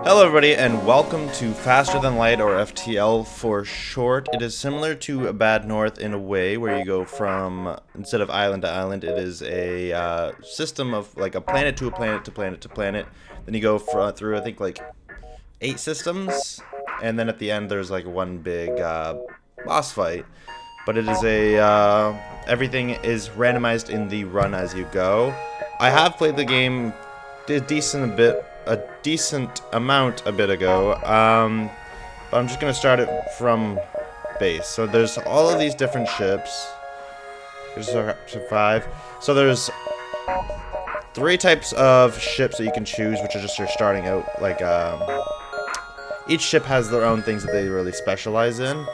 Hello everybody and welcome to Faster Than Light, or FTL for short. It is similar to Bad North in a way where you go from, instead of island to island, it is a system of like a planet to a planet to planet to planet. Then you go through I think like 8 systems, and then at the end there's like one big boss fight. But it is everything is randomized in the run as you go. I have played the game a decent amount a bit ago, but I'm just gonna start it from base. So there's all of these different ships. There's 5. So there's 3 types of ships that you can choose, which are just your starting out. Like each ship has their own things that they really specialize in.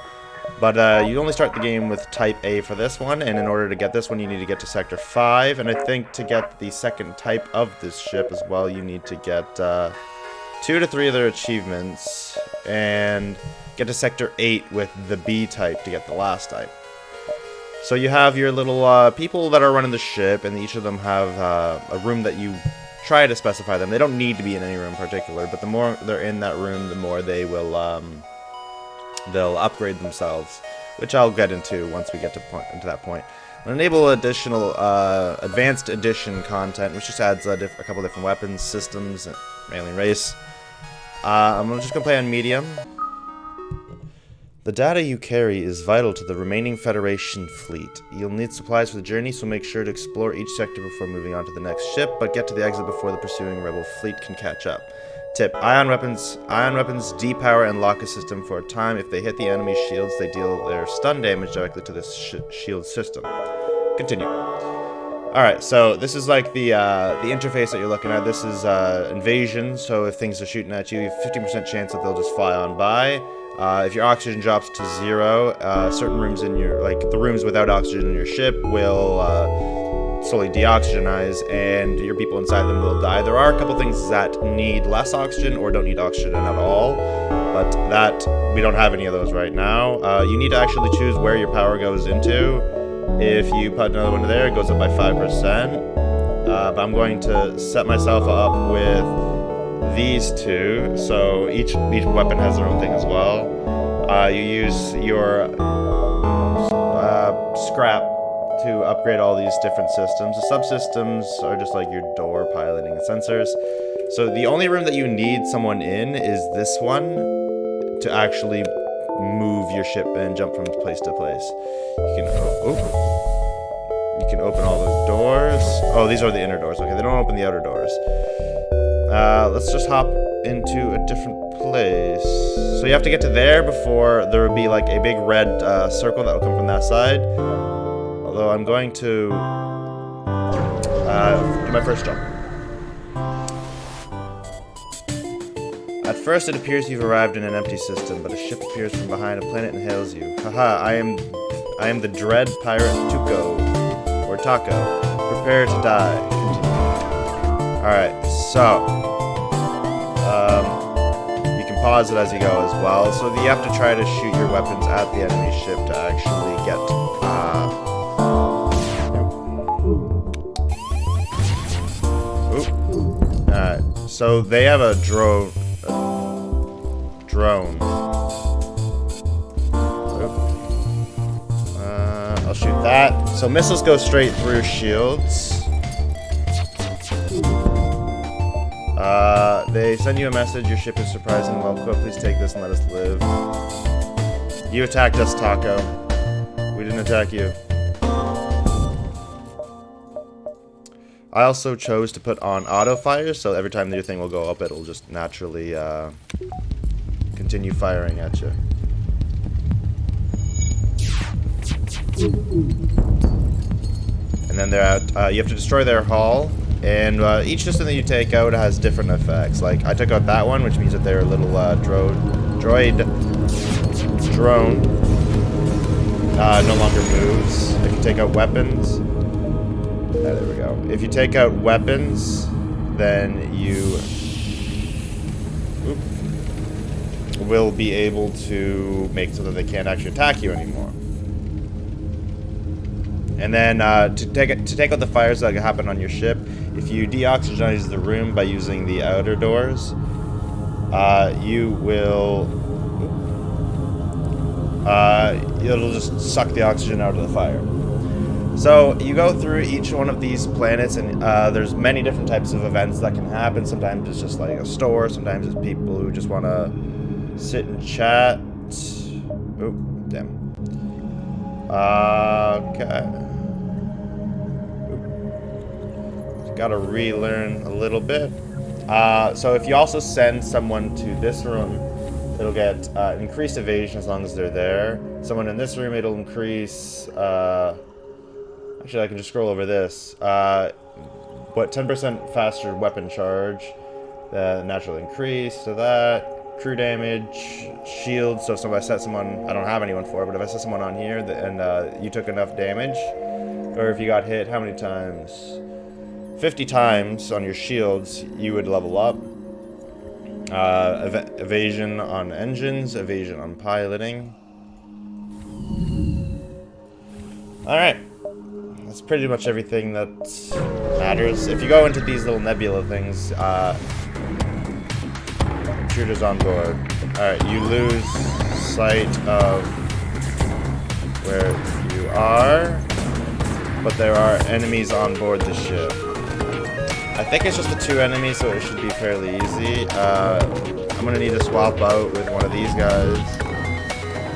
But you only start the game with Type A for this one, and in order to get this one, you need to get to Sector 5. And I think to get the second type of this ship as well, you need to get 2 to 3 other achievements, and get to Sector 8 with the B type to get the last type. So you have your little people that are running the ship, and each of them have a room that you try to specify them. They don't need to be in any room in particular, but the more they're in that room, the more they will... they'll upgrade themselves, which I'll get into once we get to that point. We'll enable additional advanced edition content, which just adds a couple different weapons, systems, and alien race. I'm just going to play on medium. The data you carry is vital to the remaining Federation fleet. You'll need supplies for the journey, so make sure to explore each sector before moving on to the next ship, but get to the exit before the pursuing rebel fleet can catch up. Tip: ion weapons depower and lock a system for a time. If they hit the enemy's shields, they deal their stun damage directly to this shield system. Continue. Alright, so this is like the interface that you're looking at. This is invasion, so if things are shooting at you, you have 50% chance that they'll just fly on by. If your oxygen drops to 0, certain rooms in your, like the rooms without oxygen in your ship will slowly deoxygenize, and your people inside them will die. There are a couple things that need less oxygen or don't need oxygen at all, but that we don't have any of those right now. You need to actually choose where your power goes into. If you put another one there, it goes up by 5%. But I'm going to set myself up with these 2, so each weapon has their own thing as well. You use your scrap to upgrade all these different systems. The subsystems are just like your door, piloting, and sensors. So the only room that you need someone in is this one to actually move your ship and jump from place to place. You can open all the doors. Oh, these are the inner doors. Okay, they don't open the outer doors. Let's just hop into a different place. So you have to get to there before there will be like a big red circle that will come from that side. Although I'm going to do my first jump. At first it appears you've arrived in an empty system, but a ship appears from behind a planet and hails you. Haha, I am the dread pirate Tuco, or Taco. Prepare to die. Continue. Alright, so you can pause it as you go as well. So you have to try to shoot your weapons at the enemy ship to actually get Alright, so they have a drone. I'll shoot that. So missiles go straight through shields. They send you a message. Your ship is surprising. Well, please take this and let us live. You attacked us, Taco. We didn't attack you. I also chose to put on auto fire, so every time your thing will go up, it'll just naturally continue firing at you. And then they're out. You have to destroy their hull, and each system that you take out has different effects. Like I took out that one, which means that their little drone no longer moves. If you take out weapons. There we go. If you take out weapons, then you will be able to make so that they can't actually attack you anymore. And then to take out the fires that happen on your ship, if you deoxygenize the room by using the outer doors, you will... it'll just suck the oxygen out of the fire. So you go through each one of these planets, and there's many different types of events that can happen. Sometimes it's just like a store. Sometimes it's people who just want to sit and chat. Oh, damn. Okay. Gotta relearn a little bit. So if you also send someone to this room, it'll get increased evasion as long as they're there. Someone in this room, it'll increase... actually, I can just scroll over this. What, 10% faster weapon charge. Natural increase to that. Crew damage. Shield. So if I set someone... I don't have anyone for it, but if I set someone on here and you took enough damage, or if you got hit, how many times? 50 times on your shields, you would level up. Evasion on engines, evasion on piloting. Alright. That's pretty much everything that matters. If you go into these little nebula things, intruders on board. Alright, you lose sight of where you are, but there are enemies on board the ship. I think it's just the 2 enemies, so it should be fairly easy. I'm gonna need to swap out with one of these guys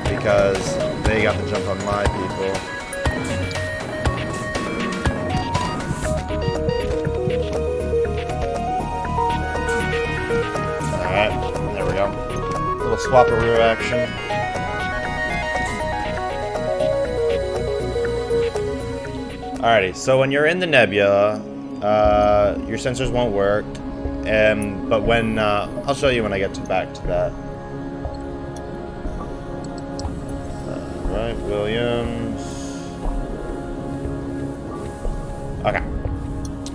because they got the jump on my people. Alright, there we go. Little swap-a-roo action. Alrighty, so when you're in the nebula, your sensors won't work, but when, I'll show you when I get back to that. Alright, Williams. Okay.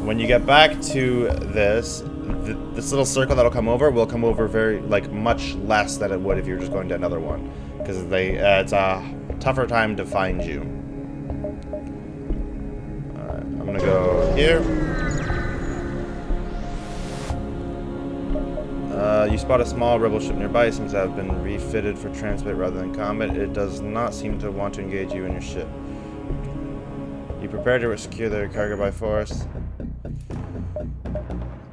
When you get back to this, this little circle that'll come over will come over very, much less than it would if you were just going to another one. Because it's a tougher time to find you. Alright, I'm gonna go here. You spot a small rebel ship nearby. It seems to have been refitted for transport rather than combat. It does not seem to want to engage you in your ship. You prepare to secure their cargo by force.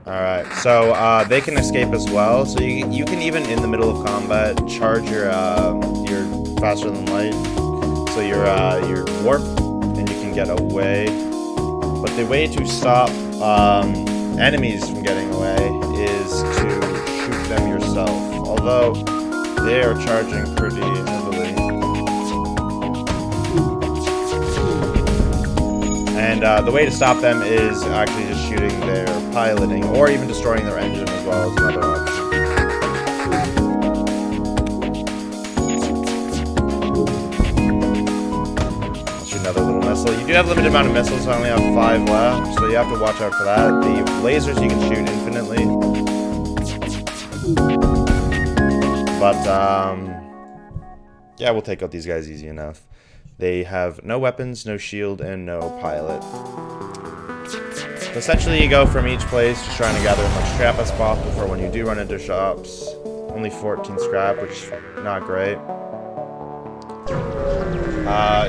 Alright, so they can escape as well. So you can even in the middle of combat charge your faster than light. So your warp, and you can get away. But the way to stop enemies from getting away is to shoot them yourself, although they are charging pretty heavily. And the way to stop them is actually just shooting their piloting, or even destroying their engine as well as another option. Shoot another little missile. You do have a limited amount of missiles, so I only have 5 left, so you have to watch out for that. The lasers you can shoot infinitely. But, yeah, we'll take out these guys easy enough. They have no weapons, no shield, and no pilot. So essentially, you go from each place just trying to gather as much scrap as possible for when you do run into shops. Only 14 scrap, which is not great.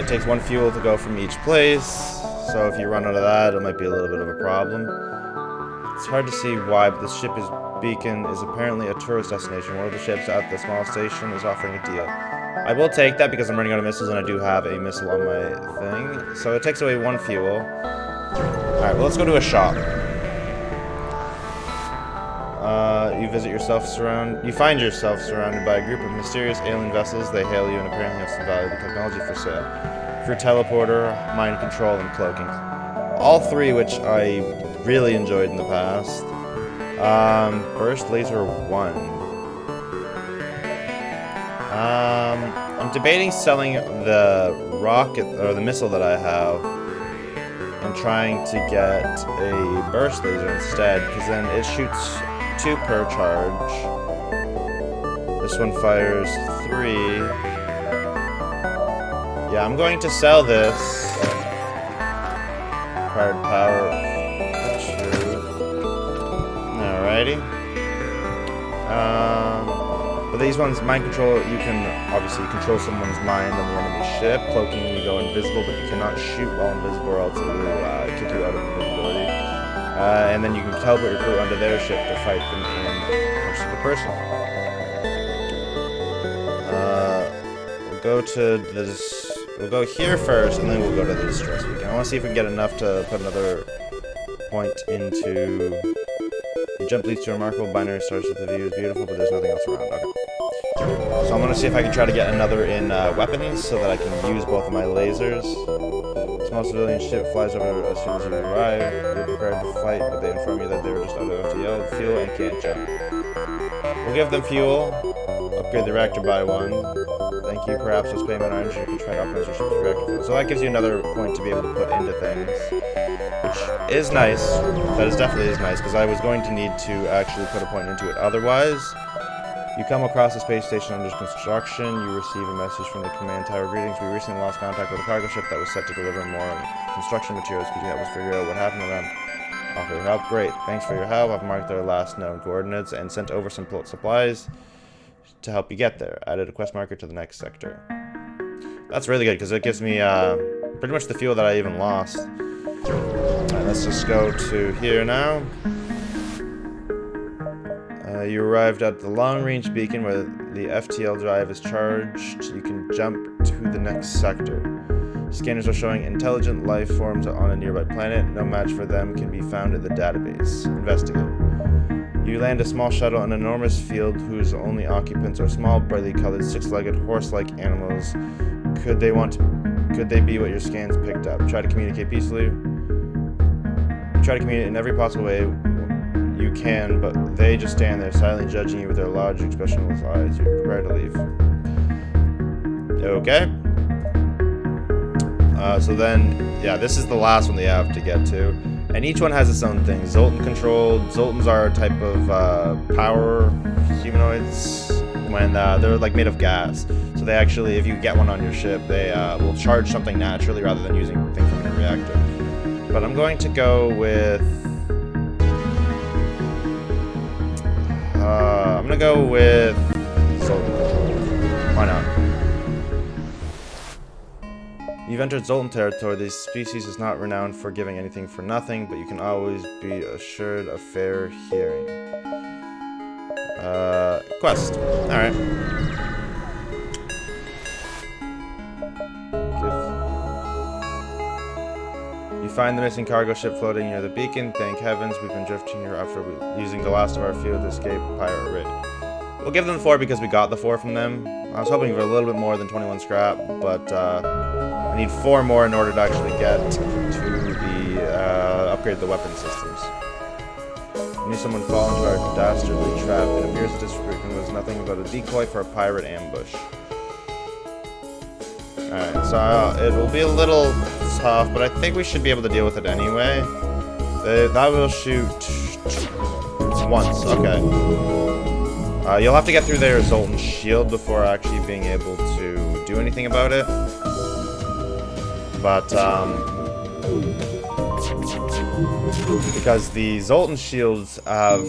It takes 1 fuel to go from each place, so if you run out of that, it might be a little bit of a problem. It's hard to see why, but this ship is beacon is apparently a tourist destination. One of the ships at the small station is offering a deal. I will take that because I'm running out of missiles and I do have a missile on my thing. So it takes away 1 fuel. Alright, well, let's go to a shop. You find yourself surrounded by a group of mysterious alien vessels. They hail you and apparently have some valuable technology for sale. For teleporter, mind control, and cloaking. All 3 which I really enjoyed in the past. Burst laser 1. I'm debating selling the rocket, or the missile that I have, and trying to get a burst laser instead, because then it shoots 2 per charge. This one fires 3. Yeah, I'm going to sell this. Hard power 2. Alrighty. these ones, mind control, you can obviously control someone's mind on the enemy ship. Cloaking, you go invisible, but you cannot shoot while invisible or else it will kick you out of invisibility. And then you can teleport your crew onto their ship to fight them in person to person. We'll go to this. We'll go here first, and then we'll go to the distress beacon. I want to see if we can get enough to put another point into. The jump leads to a remarkable binary source with the view is beautiful, but there's nothing else around. Okay. So I'm going to see if I can try to get another in weapons so that I can use both of my lasers. Small civilian ship flies over as soon as you arrive. You're prepared to fight, but they inform you that they were just out of FTL fuel and can't jump. We'll give them fuel. Upgrade the reactor by 1. Thank you. Perhaps as payment items you can try to optimize your ship's reactor fuel. So that gives you another point to be able to put into things, which is nice. That is definitely nice because I was going to need to actually put a point into it. Otherwise, you come across a space station under construction. You receive a message from the command tower. Greetings. We recently lost contact with a cargo ship that was set to deliver more construction materials. Could you help us figure out what happened to them? Offer your help. Great. Thanks for your help. I've marked their last known coordinates and sent over some supplies to help you get there. Added a quest marker to the next sector. That's really good because it gives me pretty much the fuel that I even lost. Alright, let's just go to here now. You arrived at the long-range beacon where the FTL drive is charged. You can jump to the next sector. Scanners are showing intelligent life forms on a nearby planet. No match for them can be found in the database. Investigate. You land a small shuttle in an enormous field whose only occupants are small, brightly colored, six-legged, horse-like animals. Could they be what your scans picked up? Try to communicate peacefully. Try to communicate in every possible way you can, but they just stand there silently judging you with their large expressionless eyes. You're prepared to leave. Okay. So then, yeah, this is the last one they have to get to. And each one has its own thing. Zoltan controlled. Zoltans are a type of power humanoids when they're like made of gas. So they actually, if you get one on your ship, they will charge something naturally rather than using things from your reactor. But I'm going to go with... I'm going to go with Zoltan. Why not? You've entered Zoltan territory. This species is not renowned for giving anything for nothing, but you can always be assured of fair hearing. Quest. Alright. You find the missing cargo ship floating near the beacon. Thank heavens, we've been drifting here after using the last of our fuel to escape a pirate raid. We'll give them 4 because we got the 4 from them. I was hoping for a little bit more than 21 scrap, but I need 4 more in order to actually get to the upgrade the weapon systems. I knew someone fall into our dastardly trap. It appears that this freaking was nothing but a decoy for a pirate ambush. Alright, so it will be a little tough, but I think we should be able to deal with it anyway. That will shoot once, okay. You'll have to get through their Zoltan shield before actually being able to do anything about it. But, because the Zoltan shields have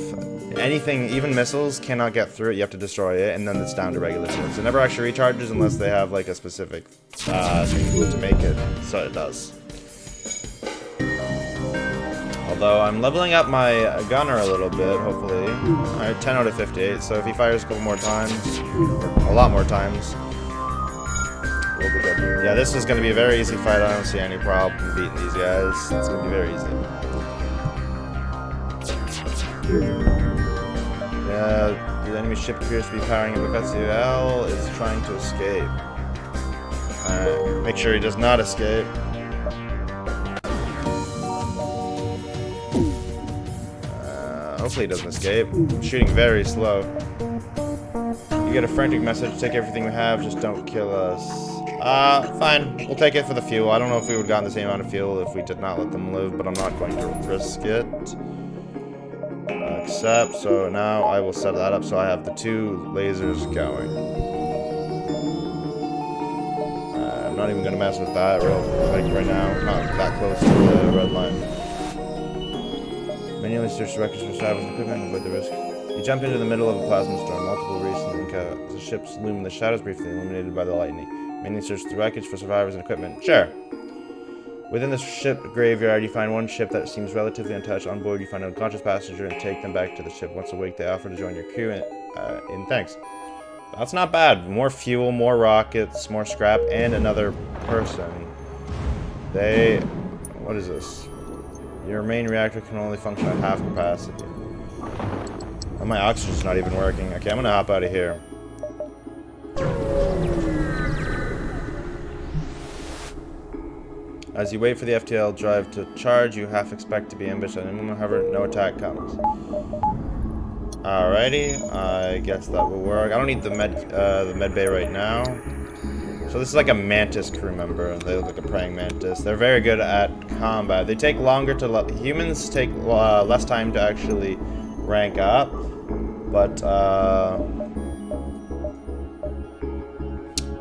anything, even missiles, cannot get through it. You have to destroy it, and then it's down to regular shields. It never actually recharges unless they have, like, a specific thing to make it, so it does. Although I'm leveling up my gunner a little bit, hopefully. Alright, 10 out of 58, so if he fires a couple more times, or a lot more times, we'll be good. Yeah, this is going to be a very easy fight. I don't see any problem beating these guys. It's going to be very easy. Yeah, the enemy ship appears to be powering up because FTL is trying to escape. Alright, make sure he does not escape. Hopefully he doesn't escape. I'm shooting very slow. You get a frantic message, take everything we have, just don't kill us. Fine. We'll take it for the fuel. I don't know if we would have gotten the same amount of fuel if we did not let them live, but I'm not going to risk it. Accept. So now I will set that up so I have the 2 lasers going. I'm not even going to mess with that right now. Not that close to the red line. Manually search records for salvage equipment and avoid the risk. You jump into the middle of a plasma storm. Multiple recent replica. The ships loom in the shadows, briefly illuminated by the lightning. Mainly search the wreckage for survivors and equipment. Sure. Within the ship graveyard, you find one ship that seems relatively untouched. On board, you find an unconscious passenger and take them back to the ship. Once awake, they offer to join your crew in thanks. That's not bad. More fuel, more rockets, more scrap, and another person. What is this? Your main reactor can only function at half capacity. Oh, my oxygen's not even working. Okay, I'm gonna hop out of here. As you wait for the FTL drive to charge, you half expect to be ambushed at any moment. However, no attack comes. Alrighty, I guess that will work. I don't need the med bay right now. So this is like a mantis crew member. They look like a praying mantis. They're very good at combat. They take longer to humans take less time to actually rank up, but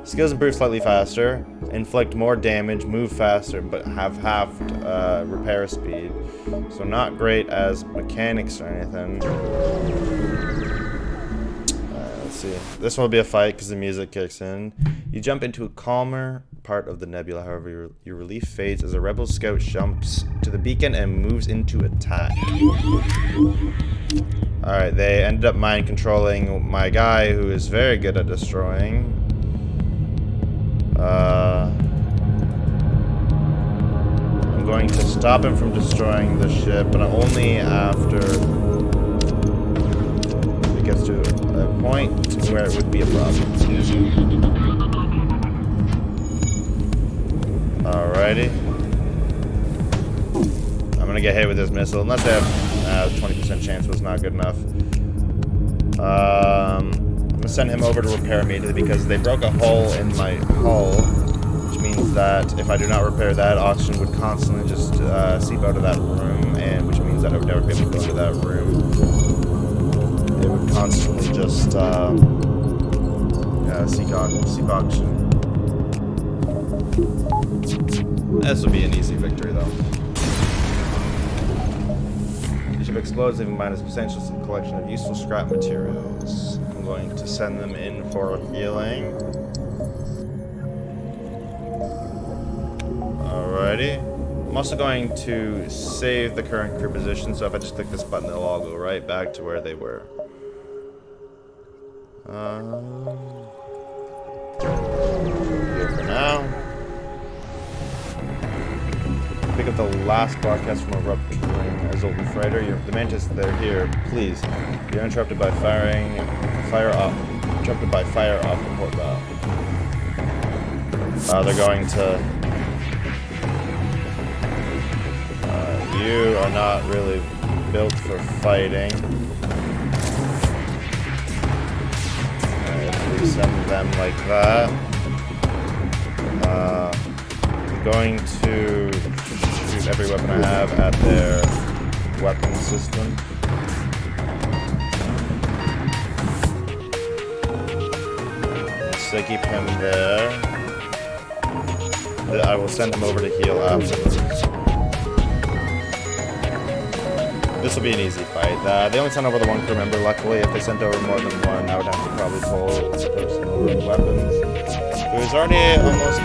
skills improve slightly faster, inflict more damage, move faster, but have halved repair speed. So not great as mechanics or anything. Let's see. This one will be a fight because the music kicks in. You jump into a calmer part of the nebula. However, your relief fades as a rebel scout jumps to the beacon and moves into attack. Alright, they ended up mind controlling my guy who is very good at destroying. I'm going to stop him from destroying the ship, but only after it gets to a point where it would be a problem. Alrighty. I'm gonna get hit with this missile, unless they have 20% chance was not good enough. I'm gonna send him over to repair immediately because they broke a hole in my hull, which means that if I do not repair that, oxygen would constantly just seep out of that room, and which means that I would never be able to go into that room. It would constantly just seep oxygen. This will be an easy victory, though. The ship explodes, leaving behind a substantial collection of useful scrap materials. I'm going to send them in for healing. Alrighty. I'm also going to save the current crew position, so if I just click this button, they'll all go right back to where they were. Here for now. Pick up the last broadcast from a rupturing Zoltan freighter. The mantis, they're here. Please. You're interrupted by fire off the port bow. They're going to. You are not really built for fighting. If we send them like that, I'm going to shoot every weapon I have at their weapon system. So keep him there. I will send him over to heal afterwards. This will be an easy fight. They only sent over the one crew member. Luckily, if they sent over more than one, I would have to probably pull this person over with weapons. It was already almost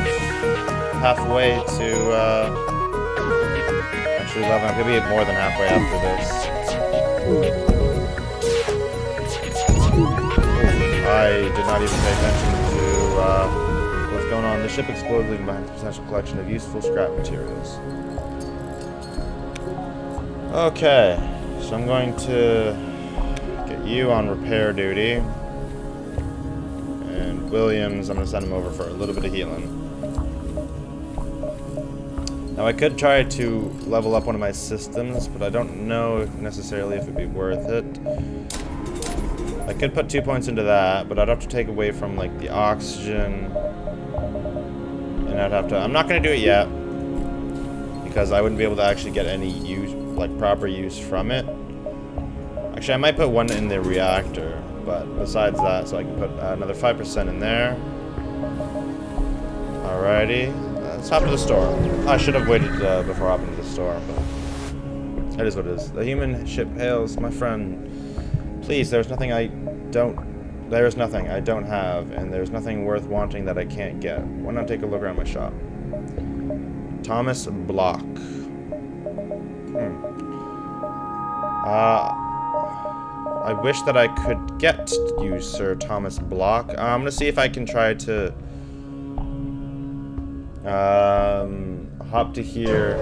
halfway to actually leveling up. He'll be more than halfway after this. I did not even pay attention to what's going on. The ship exploded, leaving behind a potential collection of useful scrap materials. Okay, so I'm going to get you on repair duty. And Williams, I'm going to send him over for a little bit of healing. Now I could try to level up one of my systems, but I don't know necessarily if it'd be worth it. I could put 2 points into that, but I'd have to take away from like the oxygen. And I'd have to, I'm not going to do it yet, because I wouldn't be able to actually get any use, like proper use from it. Actually, I might put one in the reactor, but besides that, so I can put another 5% in there. Alrighty, let's hop to the store. I should have waited before hopping to the store, but it is what it is. The human ship hails, my friend. Please, there's nothing I don't There's nothing I don't have, and there's nothing worth wanting that I can't get. Why not take a look around my shop? Thomas Block. I wish that I could get you, Sir Thomas Block. I'm gonna see if I can try to hop to here,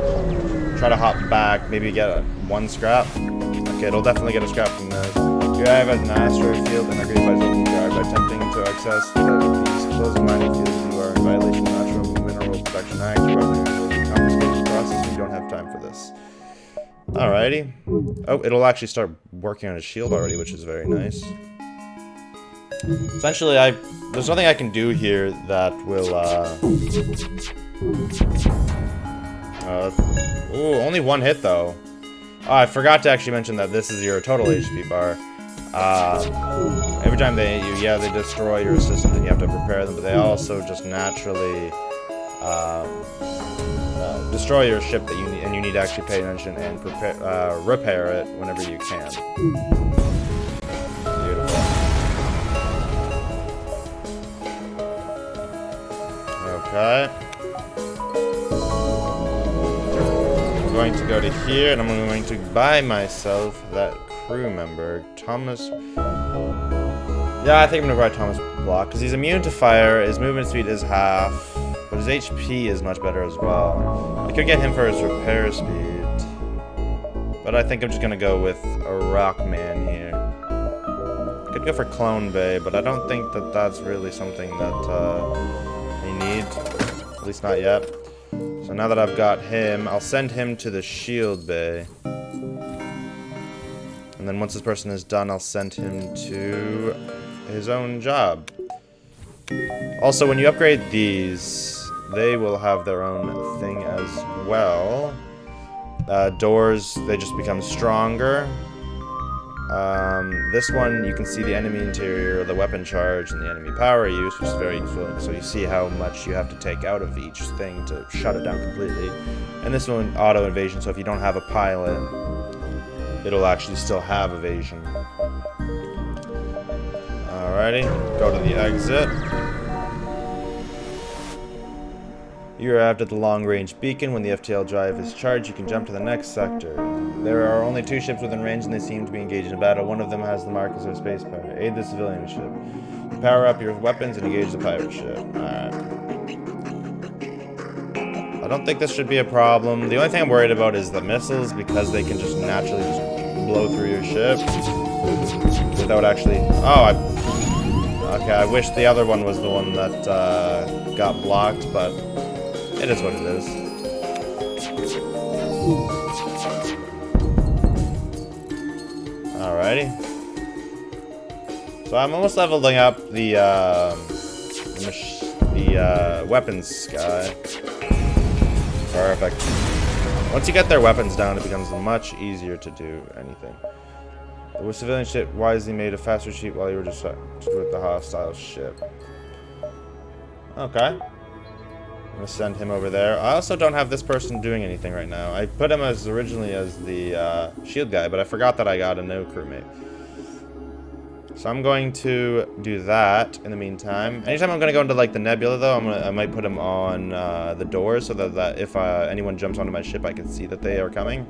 try to hop back, maybe get one scrap. Okay, it'll definitely get a scrap from this. Here I have an asteroid field and agreed by open guard. By attempting to access these closed mining fields, you are in violation of the Natural Mineral Protection Act. You will be confiscated process. We don't have time for this. Alrighty. Oh, it'll actually start working on his shield already, which is very nice. Essentially, there's nothing I can do here that will, ooh, only one hit, though. Oh, I forgot to actually mention that this is your total HP bar. Every time they hit you, yeah, they destroy your systems and you have to repair them, but they also just naturally, destroy your ship that you need, and you need to actually pay attention and repair it whenever you can. Beautiful. Okay. I'm going to go to here, and I'm going to buy myself that crew member, Thomas. Yeah, I think I'm gonna buy Thomas Block because he's immune to fire. His movement speed is half. But his HP is much better as well. I could get him for his repair speed. But I think I'm just gonna go with a rock man here. Could go for Clone Bay, but I don't think that that's really something that I need. At least not yet. So now that I've got him, I'll send him to the Shield Bay. And then once this person is done, I'll send him to his own job. Also, when you upgrade these, they will have their own thing as well. Doors, they just become stronger. This one, you can see the enemy interior, the weapon charge, and the enemy power use, which is very useful. So you see how much you have to take out of each thing to shut it down completely. And this one, auto invasion, so if you don't have a pilot, it'll actually still have evasion. Alrighty, go to the exit. You arrived at the long-range beacon. When the FTL drive is charged, you can jump to the next sector. There are only 2 ships within range, and they seem to be engaged in battle. One of them has the markers of space power. Aid the civilian ship. Power up your weapons and engage the pirate ship. Alright. I don't think this should be a problem. The only thing I'm worried about is the missiles, because they can just naturally just blow through your ship without actually... Oh, okay, I wish the other one was the one that got blocked, but it is what it is. Alrighty. So I'm almost leveling up the weapons guy. Perfect. Once you get their weapons down, it becomes much easier to do anything. The civilian ship wisely made a fast retreat while you were just with the hostile ship. Okay. I'm gonna send him over there. I also don't have this person doing anything right now. I put him as originally as the shield guy, but I forgot that I got a no crewmate. So I'm going to do that in the meantime. Anytime I'm gonna go into like the nebula though, I might put him on the doors so that if anyone jumps onto my ship, I can see that they are coming.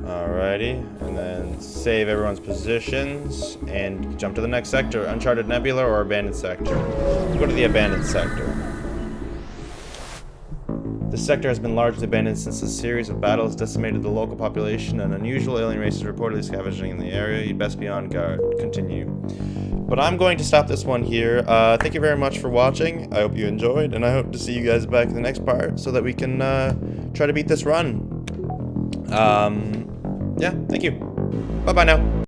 Alrighty, and then save everyone's positions and jump to the next sector. Uncharted Nebula or Abandoned Sector. Let's go to the Abandoned Sector. This sector has been largely abandoned since a series of battles decimated the local population and unusual alien races reportedly scavenging in the area. You'd best be on guard. Continue. But I'm going to stop this one here. Thank you very much for watching. I hope you enjoyed, and I hope to see you guys back in the next part so that we can try to beat this run. Yeah, thank you. Bye-bye now.